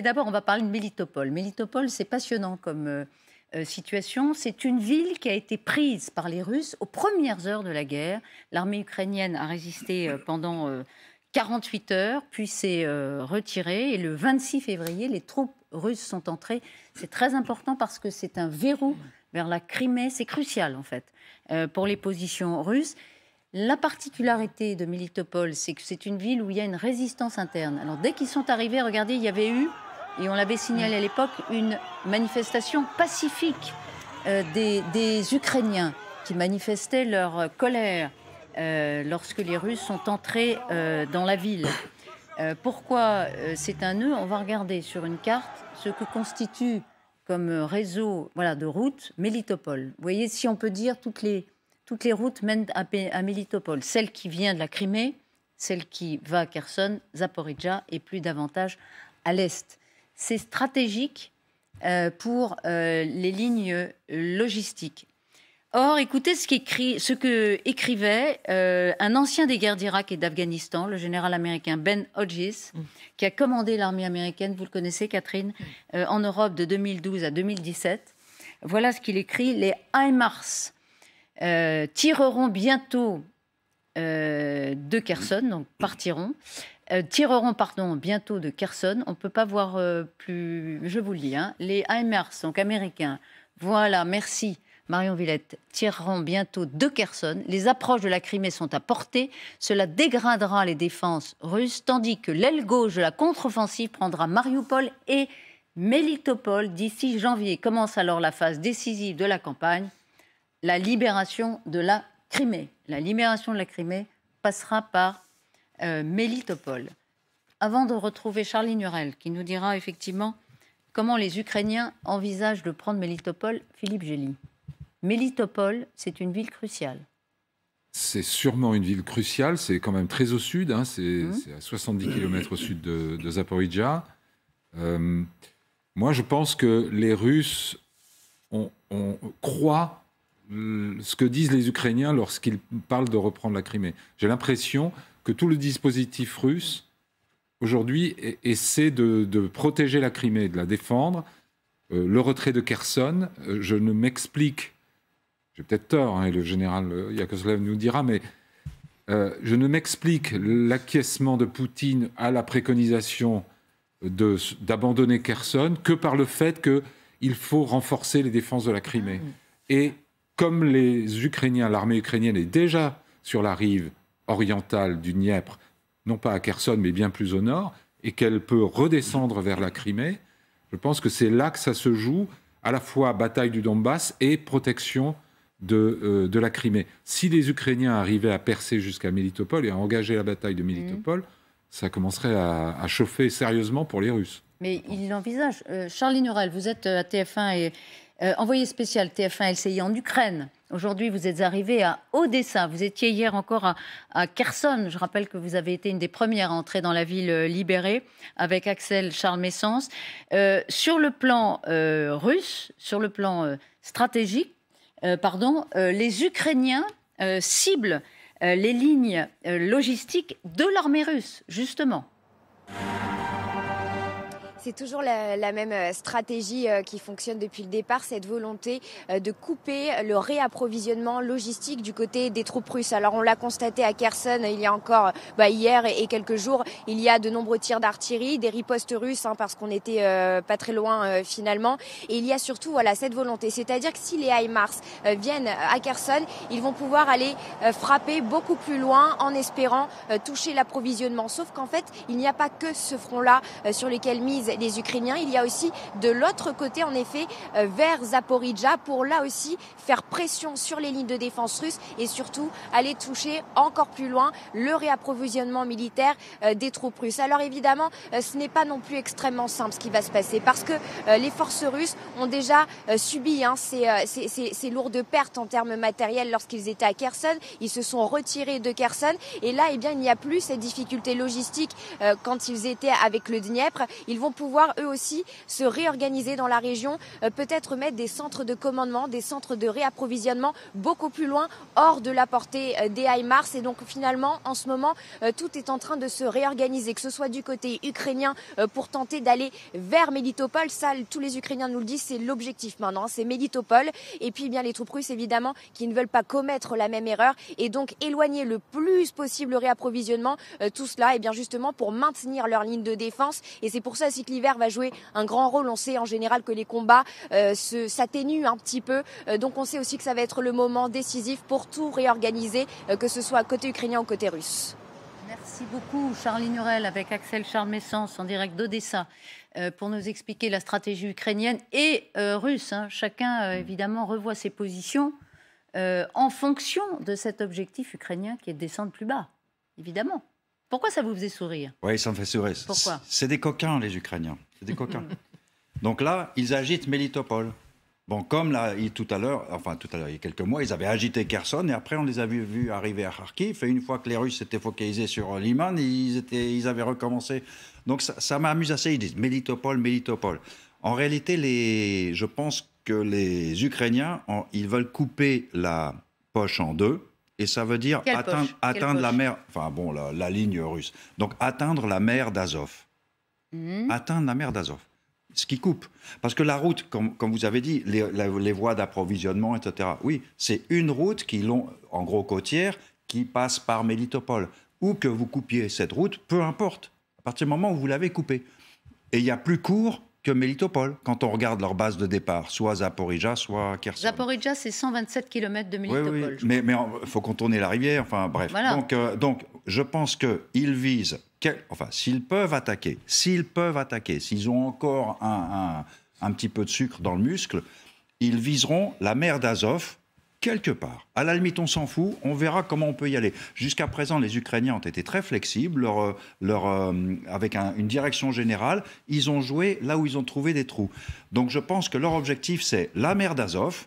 D'abord, on va parler de Mélitopol. Mélitopol, c'est passionnant comme situation. C'est une ville qui a été prise par les Russes aux premières heures de la guerre. L'armée ukrainienne a résisté pendant 48 heures, puis s'est retirée. Et le 26 février, les troupes russes sont entrées. C'est très important parce que c'est un verrou vers la Crimée. C'est crucial, en fait, pour les positions russes. La particularité de Mélitopol, c'est que c'est une ville où il y a une résistance interne. Alors, dès qu'ils sont arrivés, regardez, il y avait eu, et on l'avait signalé à l'époque, une manifestation pacifique des Ukrainiens qui manifestaient leur colère lorsque les Russes sont entrés dans la ville. Pourquoi c'est un nœud? On va regarder sur une carte ce que constitue comme réseau de routes Mélitopol. Vous voyez, si on peut dire, toutes les routes mènent à Mélitopol. Celle qui vient de la Crimée, celle qui va à Kherson, Zaporijjia et plus davantage à l'est. C'est stratégique pour les lignes logistiques. Or, écoutez ce que écrivait un ancien des guerres d'Irak et d'Afghanistan, le général américain Ben Hodges, qui a commandé l'armée américaine, vous le connaissez Catherine, en Europe de 2012 à 2017. Voilà ce qu'il écrit: les HIMARS tireront bientôt de Kherson, donc tireront bientôt de Kherson. On ne peut pas voir plus, je vous le dis, hein. Les HIMARS, donc américains, voilà, merci Marion Villette, tireront bientôt de Kherson. Les approches de la Crimée sont à portée. Cela dégradera les défenses russes, tandis que l'aile gauche de la contre-offensive prendra Mariupol et Mélitopol. D'ici janvier commence alors la phase décisive de la campagne, la libération de la Crimée. La libération de la Crimée passera par Mélitopol. Avant de retrouver Charlie Nurel, qui nous dira effectivement comment les Ukrainiens envisagent de prendre Mélitopol, Philippe Gély. Mélitopol, c'est une ville cruciale. C'est sûrement une ville cruciale, c'est quand même très au sud, hein, c'est à 70 km au sud de Zaporijjia. Moi, je pense que les Russes croient ce que disent les Ukrainiens lorsqu'ils parlent de reprendre la Crimée. J'ai l'impression que tout le dispositif russe, aujourd'hui, essaie de protéger la Crimée, de la défendre. Le retrait de Kherson, je ne m'explique, j'ai peut-être tort, hein, et le général Yakovlev nous dira, mais je ne m'explique l'acquiescement de Poutine à la préconisation d'abandonner Kherson que par le fait qu'il faut renforcer les défenses de la Crimée. Et comme les Ukrainiens, l'armée ukrainienne est déjà sur la rive orientale du Dniepr, non pas à Kherson, mais bien plus au nord, et qu'elle peut redescendre vers la Crimée, je pense que c'est là que ça se joue, à la fois bataille du Donbass et protection de la Crimée. Si les Ukrainiens arrivaient à percer jusqu'à Mélitopol et à engager la bataille de Mélitopol, ça commencerait à chauffer sérieusement pour les Russes. Mais il l'envisage. Charlie Nurel, vous êtes à TF1 et envoyé spécial TF1 LCI en Ukraine. Aujourd'hui, vous êtes arrivé à Odessa. Vous étiez hier encore à Kherson. Je rappelle que vous avez été une des premières à entrer dans la ville libérée avec Axel Charles Messens. Sur le plan russe, sur le plan stratégique, les Ukrainiens ciblent les lignes logistiques de l'armée russe, justement. C'est toujours la même stratégie qui fonctionne depuis le départ, cette volonté de couper le réapprovisionnement logistique du côté des troupes russes. Alors on l'a constaté à Kherson il y a encore hier et quelques jours, il y a de nombreux tirs d'artillerie, des ripostes russes parce qu'on n'était pas très loin finalement. Et il y a surtout cette volonté, c'est-à-dire que si les HIMARS viennent à Kherson, ils vont pouvoir aller frapper beaucoup plus loin en espérant toucher l'approvisionnement. Sauf qu'en fait, il n'y a pas que ce front-là sur lequel misent les Ukrainiens. Il y a aussi de l'autre côté, en effet, vers Zaporijjia, pour là aussi faire pression sur les lignes de défense russes et surtout aller toucher encore plus loin le réapprovisionnement militaire des troupes russes. Alors évidemment, ce n'est pas non plus extrêmement simple ce qui va se passer parce que les forces russes ont déjà subi ces lourdes pertes en termes matériels lorsqu'ils étaient à Kherson. Ils se sont retirés de Kherson et là, il n'y a plus cette difficulté logistique quand ils étaient avec le Dniepr. Ils vont pouvoir pouvoir eux aussi se réorganiser dans la région, peut-être mettre des centres de commandement, des centres de réapprovisionnement beaucoup plus loin, hors de la portée des HIMARS. Et donc finalement, en ce moment, tout est en train de se réorganiser, que ce soit du côté ukrainien pour tenter d'aller vers Mélitopol. Ça, tous les Ukrainiens nous le disent, c'est l'objectif maintenant, c'est Mélitopol. Et puis bien les troupes russes, évidemment, qui ne veulent pas commettre la même erreur et donc éloigner le plus possible le réapprovisionnement. Tout cela, et bien justement, pour maintenir leur ligne de défense. Et c'est pour ça aussi que l'hiver va jouer un grand rôle. On sait en général que les combats s'atténuent un petit peu. Donc on sait aussi que ça va être le moment décisif pour tout réorganiser, que ce soit côté ukrainien ou côté russe. Merci beaucoup, Charlie Nurel, avec Axel Charles-Messens en direct d'Odessa, pour nous expliquer la stratégie ukrainienne et russe. Chacun, évidemment, revoit ses positions en fonction de cet objectif ukrainien qui est de descendre plus bas, évidemment. Pourquoi ça vous faisait sourire? Oui, ça me fait sourire. Pourquoi? C'est des coquins, les Ukrainiens. C'est des coquins. Donc là, ils agitent Mélitopol. Bon, comme là, tout à l'heure, il y a quelques mois, ils avaient agité Kherson et après on les a vus arriver à Kharkiv. Et une fois que les Russes s'étaient focalisés sur Liman, ils avaient recommencé. Donc ça m'amuse assez. Ils disent Mélitopol, Mélitopol. En réalité, je pense que les Ukrainiens, ils veulent couper la poche en deux. Et ça veut dire atteindre la mer, la ligne russe. Donc atteindre la mer d'Azov. Atteindre la mer d'Azov. Ce qui coupe. Parce que la route, comme vous avez dit, les voies d'approvisionnement, etc. Oui, c'est une route en gros côtière, qui passe par Mélitopol. Ou que vous coupiez cette route, peu importe. À partir du moment où vous l'avez coupée. Et il y a plus court que Mélitopol, quand on regarde leur base de départ, soit Zaporijja, soit Kherson. Zaporijja, c'est 127 km de Mélitopol. Oui. Mais il faut contourner la rivière, enfin bref. Voilà. Donc, je pense qu'ils visent, s'ils peuvent attaquer, s'ils ont encore un petit peu de sucre dans le muscle, ils viseront la mer d'Azov, quelque part. À la limite, on s'en fout, on verra comment on peut y aller. Jusqu'à présent, les Ukrainiens ont été très flexibles, avec une direction générale. Ils ont joué là où ils ont trouvé des trous. Donc je pense que leur objectif, c'est la mer d'Azov,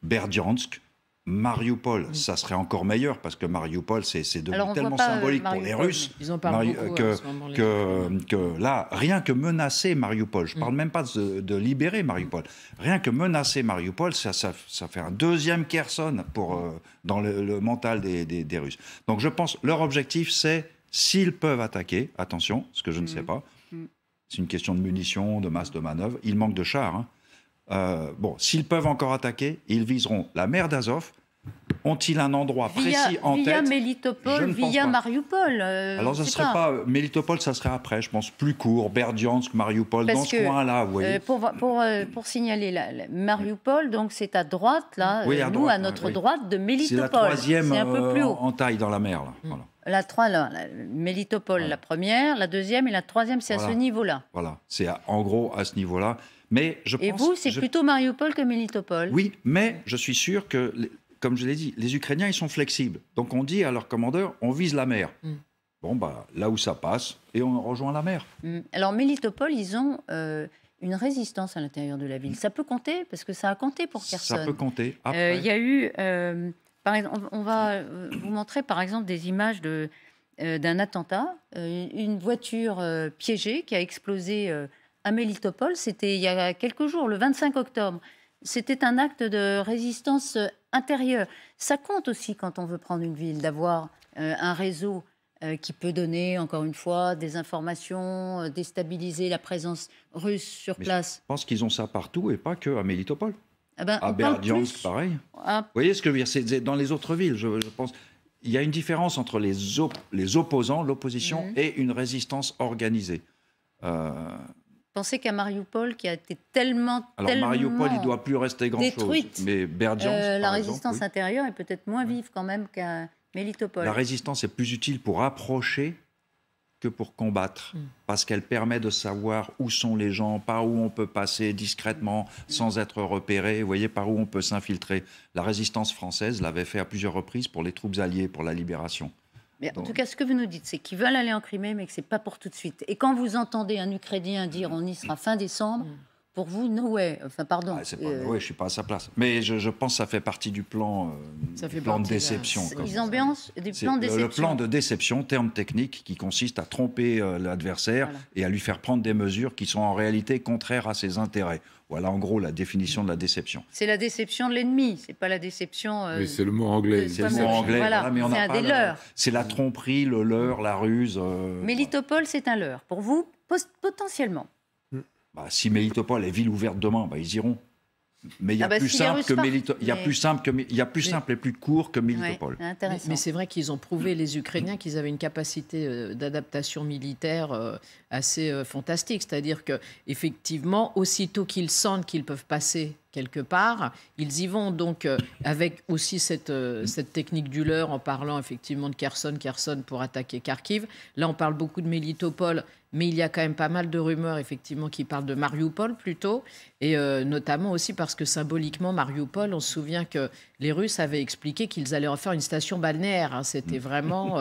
Berdiansk, Mariupol, ça serait encore meilleur, parce que Mariupol, c'est devenu tellement symbolique pour les Russes ils en parlent beaucoup, que là, rien que menacer Mariupol, je ne parle même pas de libérer Mariupol, rien que menacer Mariupol, ça fait un deuxième Kherson dans le mental des Russes. Donc je pense, leur objectif, c'est, s'ils peuvent attaquer, attention, ce que je ne sais pas, c'est une question de munitions, de masse de manœuvre, il manque de chars, s'ils peuvent encore attaquer, ils viseront la mer d'Azov. Ont-ils un endroit précis en tête? Via Mélitopol, via Mariupol. Alors, ça ne serait pas Mélitopol, ça serait après, je pense, plus court. Berdiansk, Mariupol, dans ce coin-là, vous voyez. Pour signaler, Mariupol, donc c'est à droite, là, à notre droite de Mélitopol. C'est la troisième un peu plus haut. en taille dans la mer, là. Voilà. Mélitopol, la première, la deuxième et la troisième, c'est à ce niveau-là. Voilà, c'est en gros à ce niveau-là. Mais et vous, c'est plutôt Mariupol que Mélitopol? Oui, mais je suis sûr que, comme je l'ai dit, les Ukrainiens, ils sont flexibles. Donc on dit à leur commandeur, on vise la mer. Là où ça passe, et on rejoint la mer. Alors Mélitopol, ils ont une résistance à l'intérieur de la ville. Ça peut compter, parce que ça a compté pour Kherson. Ça peut compter. Il y a eu... par exemple, on va vous montrer par exemple des images d'un attentat, une voiture piégée qui a explosé à Mélitopol. C'était il y a quelques jours, le 25 octobre. C'était un acte de résistance intérieure. Ça compte aussi quand on veut prendre une ville, d'avoir un réseau qui peut donner, encore une fois, des informations, déstabiliser la présence russe sur place. Je pense qu'ils ont ça partout et pas qu'à Mélitopol. À Berdiansk, pareil. Vous voyez ce que je veux dire? C'est dans les autres villes, je pense. Il y a une différence entre les opposants, l'opposition, et une résistance organisée. Pensez qu'à Mariupol, qui a été tellement Mariupol, il ne doit plus rester grand-chose. Mais Berdiansk, la résistance intérieure est peut-être moins vive quand même qu'à Mélitopol. La résistance est plus utile pour approcher que pour combattre, parce qu'elle permet de savoir où sont les gens, par où on peut passer discrètement, sans être repéré, vous voyez, par où on peut s'infiltrer. La résistance française l'avait fait à plusieurs reprises pour les troupes alliées, pour la libération. Mais en tout cas, ce que vous nous dites, c'est qu'ils veulent aller en Crimée, mais que ce n'est pas pour tout de suite. Et quand vous entendez un Ukrainien dire on y sera fin décembre, pour vous, no way. Enfin, pardon. Ah, oui, je suis pas à sa place. Mais je pense que ça fait partie du plan, de déception. Des ambiances, des plans de déception. Le plan de déception, terme technique, qui consiste à tromper l'adversaire et à lui faire prendre des mesures qui sont en réalité contraires à ses intérêts. Voilà en gros la définition de la déception. C'est la déception de l'ennemi, c'est pas la déception. Oui, c'est le mot anglais. C'est le mot anglais, voilà, mais on c'est a un pas des leurres. C'est la tromperie, le leurre, la ruse. Mélitopol, c'est un leurre. Pour vous, potentiellement. Si Mélitopol est ville ouverte demain, ils iront. Mais il y a plus simple que Mélitopol. Il y a plus simple et plus court que Mélitopol. Ouais, mais c'est vrai qu'ils ont prouvé, les Ukrainiens, qu'ils avaient une capacité d'adaptation militaire assez fantastique. C'est-à-dire que effectivement, aussitôt qu'ils sentent qu'ils peuvent passer quelque part, ils y vont. Donc avec aussi cette technique du leurre, en parlant effectivement de Kherson pour attaquer Kharkiv. Là, on parle beaucoup de Mélitopol, mais il y a quand même pas mal de rumeurs effectivement qui parlent de Mariupol plutôt, et notamment aussi parce que symboliquement Mariupol, on se souvient que les Russes avaient expliqué qu'ils allaient en faire une station balnéaire. C'était vraiment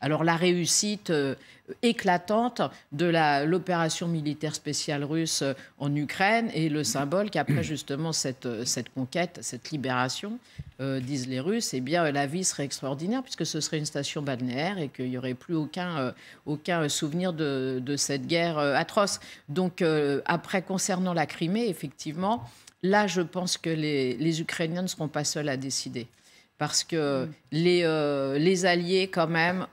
alors la réussite éclatante de l'opération militaire spéciale russe en Ukraine, et le symbole qu'après justement cette conquête, cette libération, disent les Russes, eh bien la vie serait extraordinaire puisque ce serait une station balnéaire et qu'il n'y aurait plus aucun souvenir de cette guerre atroce. Donc après, concernant la Crimée, effectivement, là je pense que les Ukrainiens ne seront pas seuls à décider. Parce que les alliés, quand même,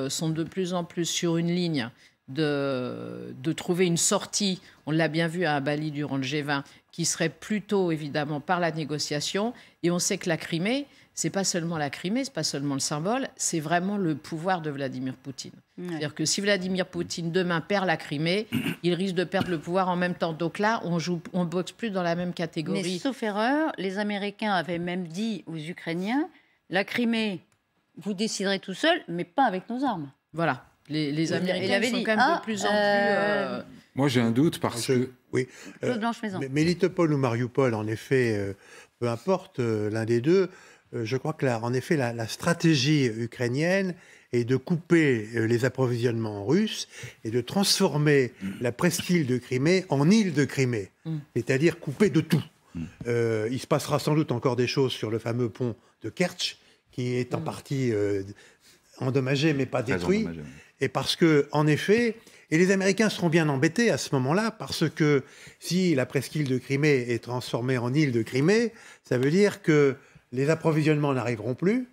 sont de plus en plus sur une ligne de trouver une sortie, on l'a bien vu à Bali durant le G20, qui serait plutôt, évidemment, par la négociation. Et on sait que la Crimée, c'est pas seulement la Crimée, c'est pas seulement le symbole, c'est vraiment le pouvoir de Vladimir Poutine. Ouais. C'est-à-dire que si Vladimir Poutine, demain, perd la Crimée, il risque de perdre le pouvoir en même temps. Donc là, on boxe plus dans la même catégorie. Mais sauf erreur, les Américains avaient même dit aux Ukrainiens, la Crimée, vous déciderez tout seul, mais pas avec nos armes. Voilà. Les Américains sont quand même de plus en plus... Moi, j'ai un doute parce que... Oui. Claude Blanche-Maison. Mélitopol ou Mariupol, en effet, peu importe l'un des deux, je crois que en effet, la stratégie ukrainienne est de couper les approvisionnements russes et de transformer la presqu'île de Crimée en île de Crimée, c'est-à-dire couper de tout. Il se passera sans doute encore des choses sur le fameux pont de Kertch, qui est en partie endommagé, mais pas détruit. Et parce que, en effet, et les Américains seront bien embêtés à ce moment-là, parce que si la presqu'île de Crimée est transformée en île de Crimée, ça veut dire que les approvisionnements n'arriveront plus.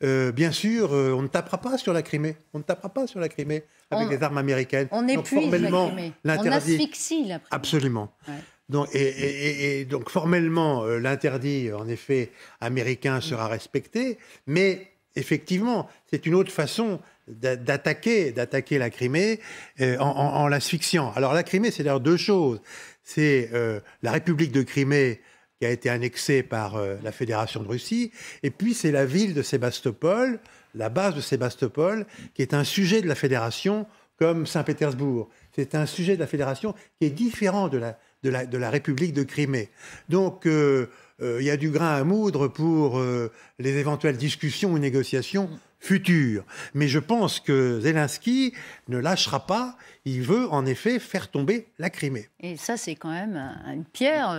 Bien sûr, on ne tapera pas sur la Crimée. On ne tapera pas sur la Crimée avec des armes américaines. On épuise la Crimée. On asphyxie la Crimée. Absolument. Ouais. Donc, et donc, formellement, l'interdit, en effet, américain sera respecté, mais effectivement, c'est une autre façon d'attaquer la Crimée en l'asphyxiant. Alors, la Crimée, c'est d'ailleurs deux choses. C'est la République de Crimée qui a été annexée par la Fédération de Russie, et puis c'est la ville de Sébastopol, la base de Sébastopol, qui est un sujet de la Fédération comme Saint-Pétersbourg. C'est un sujet de la Fédération qui est différent de la République de Crimée. Donc, il y a du grain à moudre pour les éventuelles discussions ou négociations futures. Mais je pense que Zelensky ne lâchera pas. Il veut, en effet, faire tomber la Crimée. Et ça, c'est quand même une pierre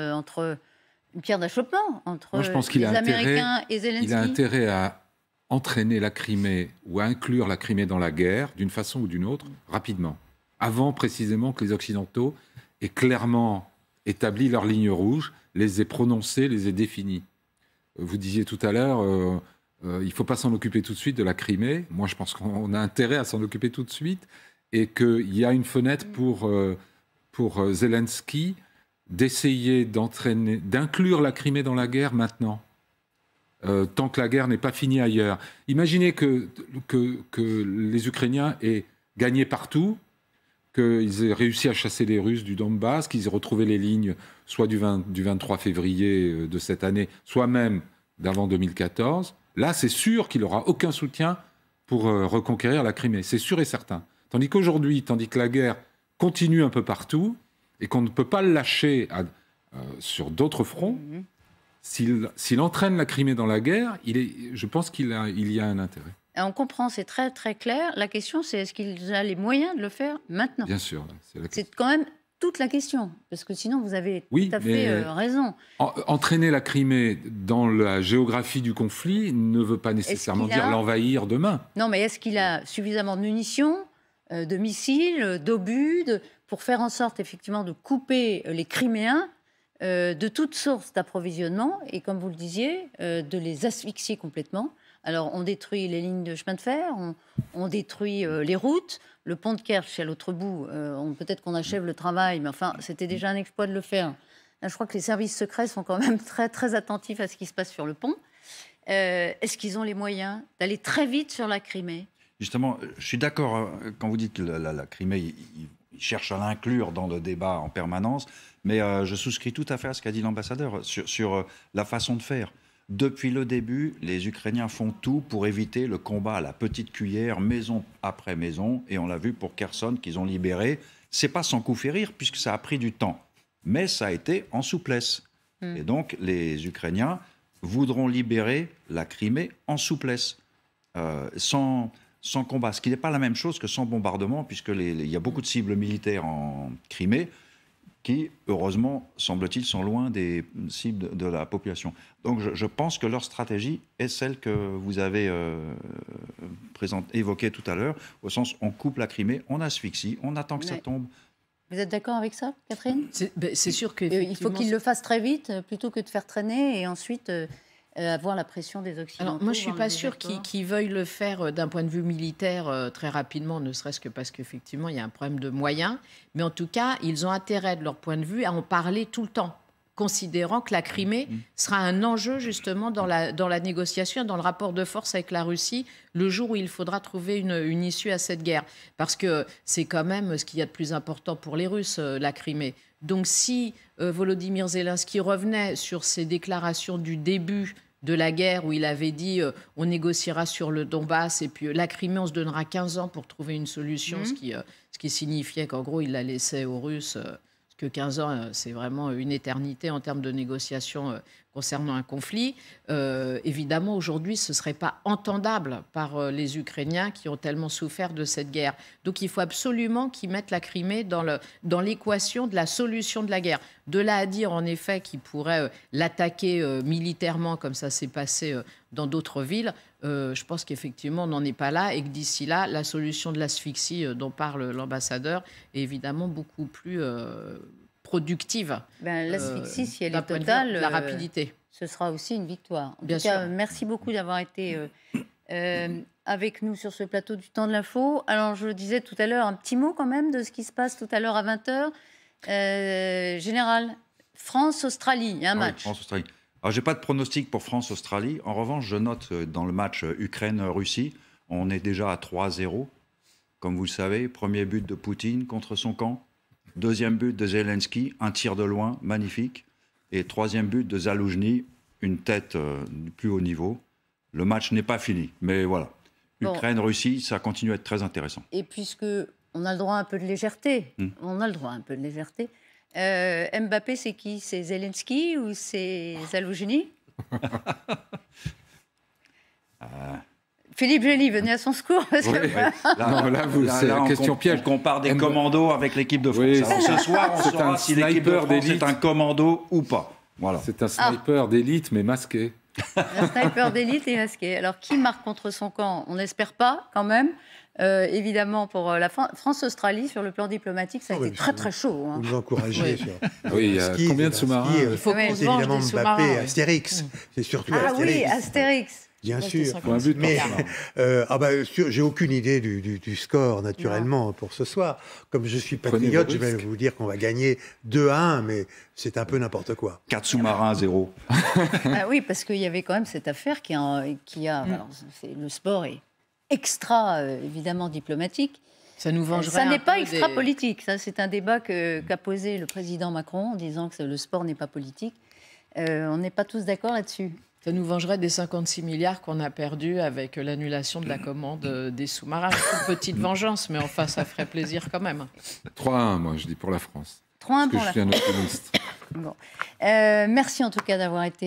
une pierre d'achoppement entre Moi, je pense qu'il les Américains et Zelensky. Il a intérêt à entraîner la Crimée ou à inclure la Crimée dans la guerre, d'une façon ou d'une autre, rapidement. Avant, précisément, que les Occidentaux aient clairement établi leurs lignes rouges, les aient prononcées, les aient définies. Vous disiez tout à l'heure, il ne faut pas s'en occuper tout de suite de la Crimée. Moi, je pense qu'on a intérêt à s'en occuper tout de suite et qu'il y a une fenêtre pour Zelensky d'essayer d'inclure la Crimée dans la guerre maintenant, tant que la guerre n'est pas finie ailleurs. Imaginez que les Ukrainiens aient gagné partout, qu'ils aient réussi à chasser les Russes du Donbass, qu'ils aient retrouvé les lignes soit du 23 février de cette année, soit même d'avant 2014. Là, c'est sûr qu'il n'aura aucun soutien pour reconquérir la Crimée. C'est sûr et certain. Tandis qu'aujourd'hui, tandis que la guerre continue un peu partout et qu'on ne peut pas le lâcher sur d'autres fronts, s'il entraîne la Crimée dans la guerre, je pense qu'il y a un intérêt. On comprend, c'est très très clair. La question, c'est est-ce qu'il a les moyens de le faire maintenant ? Bien sûr. C'est quand même toute la question, parce que sinon vous avez Oui, tout à fait raison. Entraîner la Crimée dans la géographie du conflit ne veut pas nécessairement dire l'envahir demain. Non, mais est-ce qu'il a suffisamment de munitions, de missiles, d'obus, pour faire en sorte effectivement de couper les Criméens de toute source d'approvisionnement et, comme vous le disiez, de les asphyxier complètement. Alors, on détruit les lignes de chemin de fer, on détruit les routes, le pont de Kerch à l'autre bout. Peut-être qu'on achève le travail, mais enfin, c'était déjà un exploit de le faire. Là, je crois que les services secrets sont quand même très, très attentifs à ce qui se passe sur le pont. Est-ce qu'ils ont les moyens d'aller très vite sur la Crimée ? Justement, je suis d'accord quand vous dites que la Crimée, ils cherchent à l'inclure dans le débat en permanence, mais je souscris tout à fait à ce qu'a dit l'ambassadeur sur la façon de faire. Depuis le début, les Ukrainiens font tout pour éviter le combat à la petite cuillère, maison après maison, et on l'a vu pour Kherson qu'ils ont libéré. C'est pas sans coup férir, puisque ça a pris du temps, mais ça a été en souplesse. Et donc, les Ukrainiens voudront libérer la Crimée en souplesse, sans combat, ce qui n'est pas la même chose que sans bombardement, puisqu'il y a beaucoup de cibles militaires en Crimée qui, heureusement, semble-t-il, sont loin des cibles de la population. Donc je pense que leur stratégie est celle que vous avez évoquée tout à l'heure, au sens on coupe la Crimée, on asphyxie, on attend que ça tombe. Vous êtes d'accord avec ça, Catherine ? C'est sûr que il faut qu'ils le fassent très vite, plutôt que de faire traîner et ensuite avoir la pression des Occidentaux. Alors moi, je ne suis pas sûre qu'ils veuillent le faire d'un point de vue militaire très rapidement, ne serait-ce que parce qu'effectivement, il y a un problème de moyens. Mais en tout cas, ils ont intérêt, de leur point de vue, à en parler tout le temps, considérant que la Crimée sera un enjeu justement dans la négociation, dans le rapport de force avec la Russie, le jour où il faudra trouver une issue à cette guerre. Parce que c'est quand même ce qu'il y a de plus important pour les Russes, la Crimée. Donc si Volodymyr Zelensky revenait sur ses déclarations du début de la guerre, où il avait dit on négociera sur le Donbass et puis la Crimée, on se donnera 15 ans pour trouver une solution, ce qui signifiait qu'en gros, il la laissait aux Russes, que 15 ans, c'est vraiment une éternité en termes de négociation concernant un conflit. Évidemment, aujourd'hui, ce ne serait pas entendable par les Ukrainiens qui ont tellement souffert de cette guerre. Donc, il faut absolument qu'ils mettent la Crimée dans l'équation de la solution de la guerre. De là à dire, en effet, qu'ils pourraient l'attaquer militairement, comme ça s'est passé dans d'autres villes, je pense qu'effectivement, on n'en est pas là et que d'ici là, la solution de l'asphyxie dont parle l'ambassadeur est évidemment beaucoup plus productive. L'asphyxie, si elle est totale, la rapidité. Ce sera aussi une victoire. En Bien tout cas, sûr. Merci beaucoup d'avoir été avec nous sur ce plateau du Temps de l'Info. Alors, je le disais tout à l'heure, un petit mot quand même de ce qui se passe tout à l'heure à 20h. Général, France-Australie, il y a un match. France-Australie. Alors, je n'ai pas de pronostic pour France-Australie. En revanche, je note dans le match Ukraine-Russie, on est déjà à 3-0. Comme vous le savez, premier but de Poutine contre son camp. Deuxième but de Zelensky, un tir de loin, magnifique. Et troisième but de Zaloujny, une tête du plus haut niveau. Le match n'est pas fini, mais voilà. Ukraine-Russie, ça continue à être très intéressant. Et puisque on a le droit à un peu de légèreté, Mbappé, c'est qui ? C'est Zelensky ou c'est Zaloujny ? Philippe Gély, venez à son secours. Parce que... c'est la question piège. On compare des commandos avec l'équipe de France. Oui, ce soir, on saura si l'équipe de France est un commando ou pas. Voilà. C'est un sniper d'élite, mais masqué. Un sniper d'élite et masqué. Alors, qui marque contre son camp ? On n'espère pas, quand même. Évidemment, pour la France-Australie, sur le plan diplomatique, ça a été très, très chaud. Vous nous encouragez sur il y a combien de sous-marins ? Il faut qu'on se venge des sous-marins. Mbappé, Astérix. C'est surtout Astérix. Oui, Astérix. Bien sûr. Mais j'ai aucune idée du score, naturellement, pour ce soir. Comme je suis patriote, je vais vous dire qu'on va gagner 2-1, mais c'est un peu n'importe quoi. 4 sous-marins à 0. Oui, parce qu'il y avait quand même cette affaire qui a alors, le sport est extra, évidemment, diplomatique. Ça nous vengerait. Ça n'est pas extra politique. Ça, c'est un débat qu'a posé le président Macron en disant que le sport n'est pas politique. On n'est pas tous d'accord là-dessus. Ça nous vengerait des 56 milliards qu'on a perdus avec l'annulation de la commande des sous-marins. Une petite vengeance, mais enfin, ça ferait plaisir quand même. 3-1, moi, je dis pour la France. 3-1 pour la France. Je suis un optimiste. Merci en tout cas d'avoir été